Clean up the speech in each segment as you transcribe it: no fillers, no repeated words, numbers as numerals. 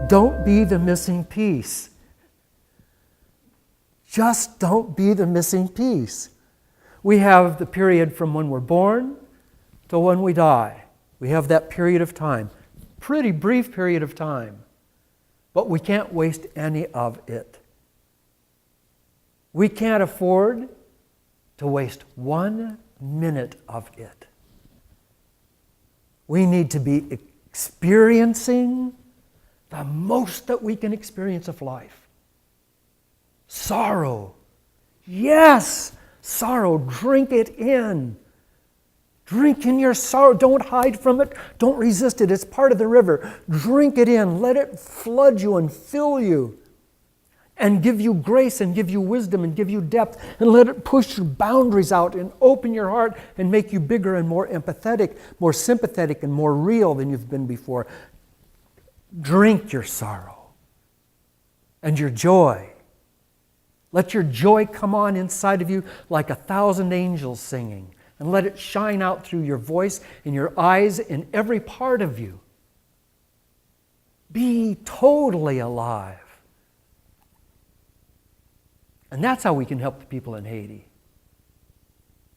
Don't be the missing piece. Just don't be the missing piece. We have the period from when we're born to when we die. We have that period of time. Pretty brief period of time. But we can't waste any of it. We can't afford to waste 1 minute of it. We need to be experiencing the most that we can experience of life. Sorrow. Yes, sorrow. Drink it in. Drink in your sorrow. Don't hide from it. Don't resist it. It's part of the river. Drink it in. Let it flood you and fill you. And give you grace and give you wisdom and give you depth. And let it push your boundaries out and open your heart and make you bigger and more empathetic, more sympathetic and more real than you've been before. Drink your sorrow and your joy. Let your joy come on inside of you like 1,000 angels singing. And let it shine out through your voice, in your eyes, in every part of you. Be totally alive. And that's how we can help the people in Haiti.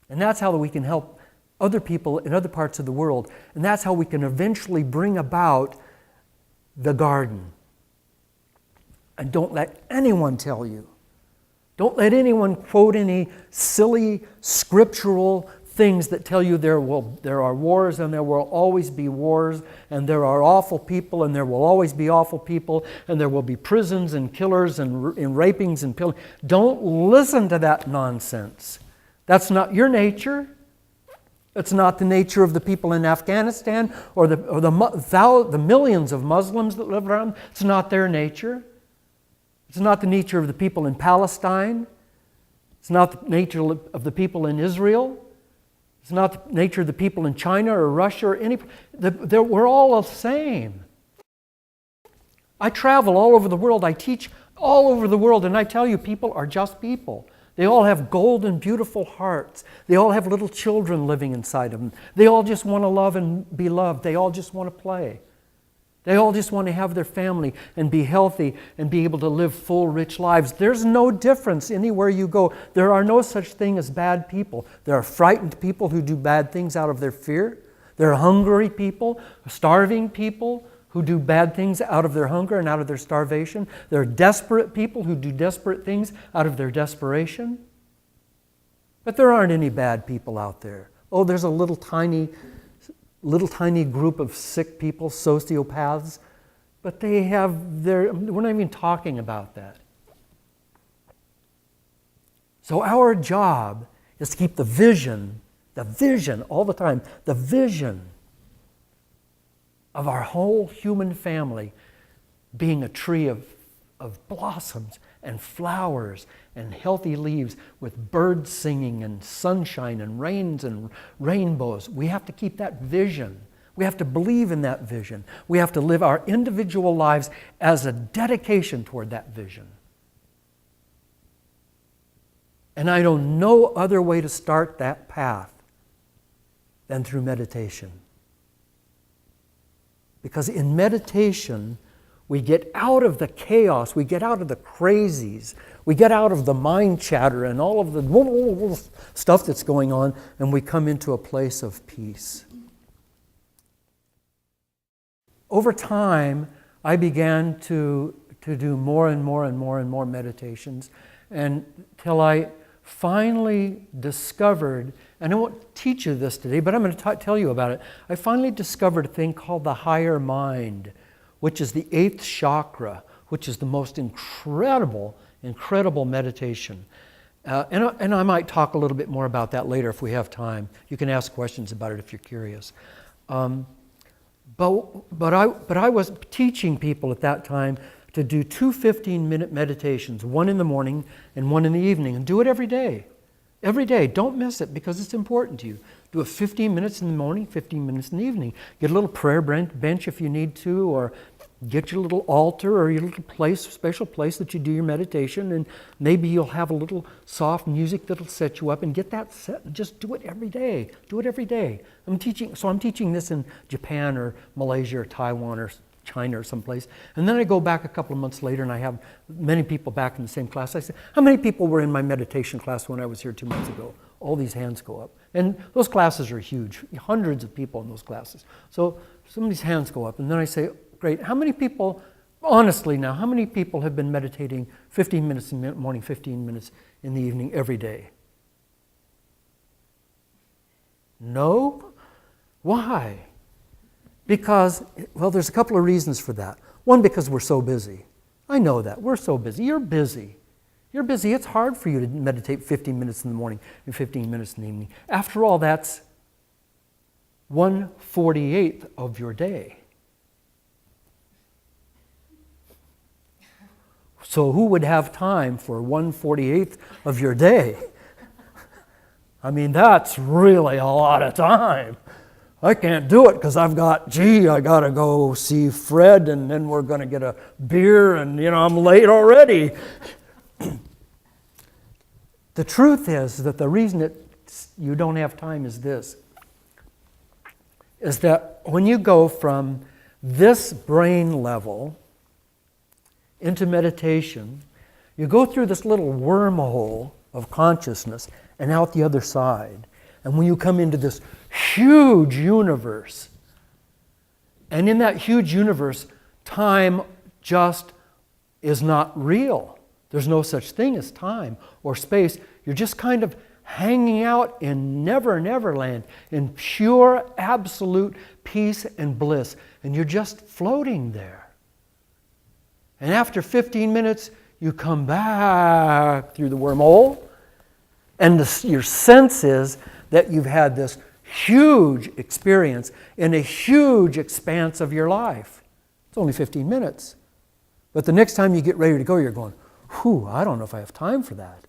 And that's how we can help other people in other parts of the world. And that's how we can eventually bring about the garden. And don't let anyone tell you. Don't let anyone quote any silly scriptural things that tell you there are wars and there will always be wars and there are awful people and there will always be awful people and there will be prisons and killers and rapings and pillaging. Don't listen to that nonsense. That's not your nature. It's not the nature of the people in Afghanistan or the millions of Muslims that live around. It's not their nature. It's not the nature of the people in Palestine. It's not the nature of the people in Israel. It's not the nature of the people in China or Russia or any... We're all the same. I travel all over the world. I teach all over the world. And I tell you, people are just people. They all have golden, beautiful hearts. They all have little children living inside of them. They all just want to love and be loved. They all just want to play. They all just want to have their family and be healthy and be able to live full, rich lives. There's no difference anywhere you go. There are no such thing as bad people. There are frightened people who do bad things out of their fear. There are hungry people, starving people who do bad things out of their hunger and out of their starvation. There are desperate people who do desperate things out of their desperation. But there aren't any bad people out there. Oh, there's a little tiny group of sick people, sociopaths, but we're not even talking about that. So our job is to keep the vision all the time, the vision of our whole human family being a tree of blossoms and flowers and healthy leaves with birds singing and sunshine and rains and rainbows. We have to keep that vision. We have to believe in that vision. We have to live our individual lives as a dedication toward that vision. And I know no other way to start that path than through meditation. Because in meditation, we get out of the chaos, we get out of the crazies, we get out of the mind chatter and all of the stuff that's going on, and we come into a place of peace. Over time, I began to do more and more and more and more meditations until I finally discovered, and I won't teach you this today, but I'm going to tell you about it. I finally discovered a thing called the higher mind, which is the 8th chakra, which is the most incredible meditation. And I might talk a little bit more about that later if we have time. You can ask questions about it if you're curious. But I was teaching people at that time to do 2 15-minute meditations, one in the morning and one in the evening, and do it every day. Every day. Don't miss it because it's important to you. Do it 15 minutes in the morning, 15 minutes in the evening. Get a little prayer bench if you need to, or get your little altar or your little special place that you do your meditation, and maybe you'll have a little soft music that'll set you up, and get that set and just do it every day. Do it every day. I'm teaching this in Japan or Malaysia or Taiwan or China or someplace. And then I go back a couple of months later and I have many people back in the same class. I say, how many people were in my meditation class when I was here 2 months ago? All these hands go up. And those classes are huge, hundreds of people in those classes. So some of these hands go up. And then I say, great, how many people, honestly now, how many people have been meditating 15 minutes in the morning, 15 minutes in the evening every day? No? Why? Because, well, there's a couple of reasons for that. One, because we're so busy. I know that. We're so busy. You're busy. You're busy. It's hard for you to meditate 15 minutes in the morning and 15 minutes in the evening. After all, that's 1/48 of your day. So who would have time for 1/48 of your day? I mean, that's really a lot of time. I can't do it because I got to go see Fred and then we're going to get a beer and, I'm late already. The truth is that the reason that you don't have time is this, is that when you go from this brain level into meditation, you go through this little wormhole of consciousness and out the other side. And when you come into this huge universe, and in that huge universe, time just is not real. There's no such thing as time or space. You're just kind of hanging out in never land, in pure, absolute peace and bliss. And you're just floating there. And after 15 minutes, you come back through the wormhole, and your sense is that you've had this huge experience in a huge expanse of your life. It's only 15 minutes. But the next time you get ready to go, you're going, whew, I don't know if I have time for that.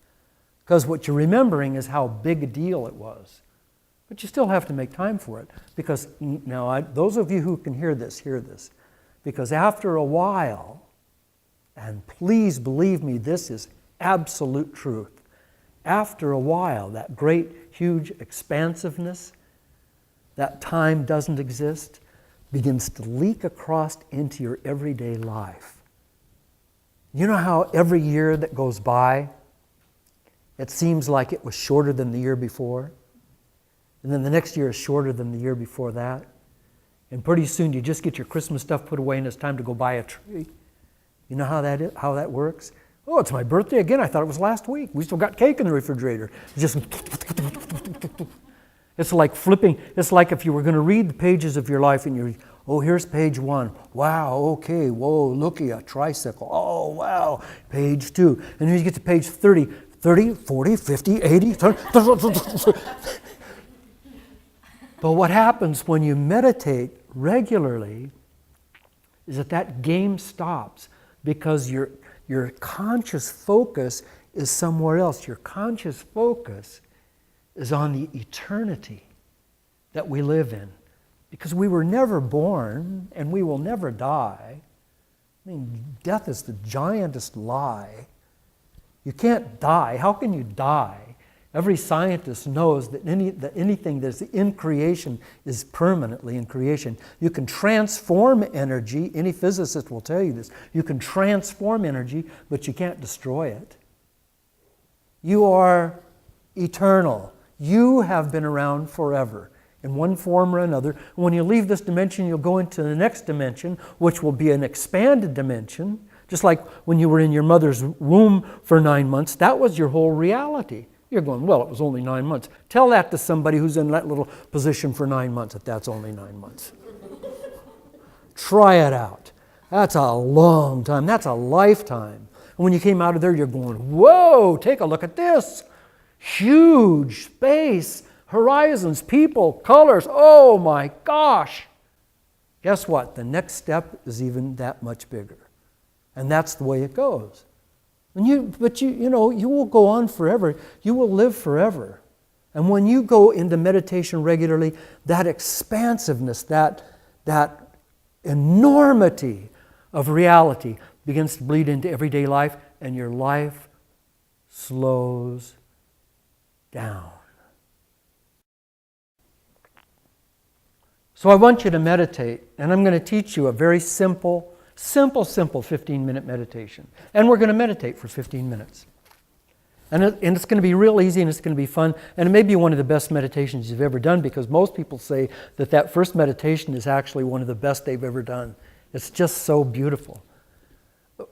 Because what you're remembering is how big a deal it was. But you still have to make time for it. Because now, those of you who can hear this. Because after a while, and please believe me, this is absolute truth. After a while, that great, huge expansiveness, that time doesn't exist, begins to leak across into your everyday life. You know how every year that goes by, it seems like it was shorter than the year before? And then the next year is shorter than the year before that? And pretty soon you just get your Christmas stuff put away and it's time to go buy a tree. You know how that works? Oh, it's my birthday again. I thought it was last week. We still got cake in the refrigerator. It's like flipping. It's like if you were going to read the pages of your life and you're, oh, here's page 1. Wow, okay. Whoa, looky, a tricycle. Oh, wow. Page 2. And then you get to page 30. 30, 40, 50, 80. But what happens when you meditate regularly is that game stops because your conscious focus is somewhere else. Your conscious focus is on the eternity that we live in. Because we were never born and we will never die. I mean, death is the giantest lie. You can't die. How can you die? Every scientist knows that anything that's in creation is permanently in creation. You can transform energy. Any physicist will tell you this. You can transform energy, but you can't destroy it. You are eternal. You have been around forever in one form or another. When you leave this dimension, you'll go into the next dimension, which will be an expanded dimension. Just like when you were in your mother's womb for 9 months, that was your whole reality. You're going, well, it was only 9 months. Tell that to somebody who's in that little position for 9 months, that that's only 9 months. Try it out. That's a long time. That's a lifetime. And when you came out of there, you're going, whoa, take a look at this. Huge space, horizons, people, colors. Oh my gosh. Guess what? The next step is even that much bigger. And that's the way it goes. And you will go on forever. You will live forever. And when you go into meditation regularly, that expansiveness, that enormity of reality begins to bleed into everyday life, and your life slows down. So I want you to meditate, and I'm going to teach you a very simple 15-minute meditation. And we're going to meditate for 15 minutes. And it's going to be real easy, and it's going to be fun, and it may be one of the best meditations you've ever done, because most people say that first meditation is actually one of the best they've ever done. It's just so beautiful.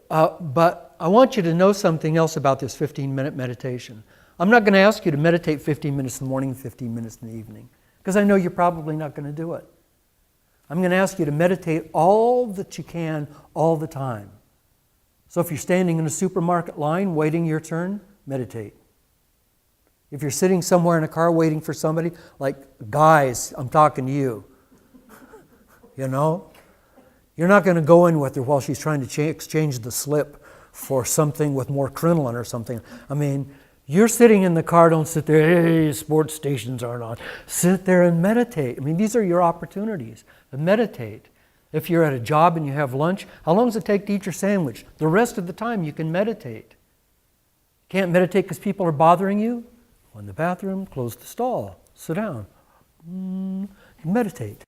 But I want you to know something else about this 15-minute meditation. I'm not going to ask you to meditate 15 minutes in the morning, 15 minutes in the evening, because I know you're probably not going to do it. I'm going to ask you to meditate all that you can all the time. So if you're standing in a supermarket line waiting your turn, meditate. If you're sitting somewhere in a car waiting for somebody, like guys, I'm talking to you. You know? You're not going to go in with her while she's trying to exchange the slip for something with more crinoline or something. I mean, you're sitting in the car, don't sit there, hey, sports stations aren't on. Sit there and meditate. I mean, these are your opportunities. Meditate. If you're at a job and you have lunch, how long does it take to eat your sandwich? The rest of the time you can meditate. Can't meditate because people are bothering you? Go in the bathroom, close the stall, sit down. Meditate.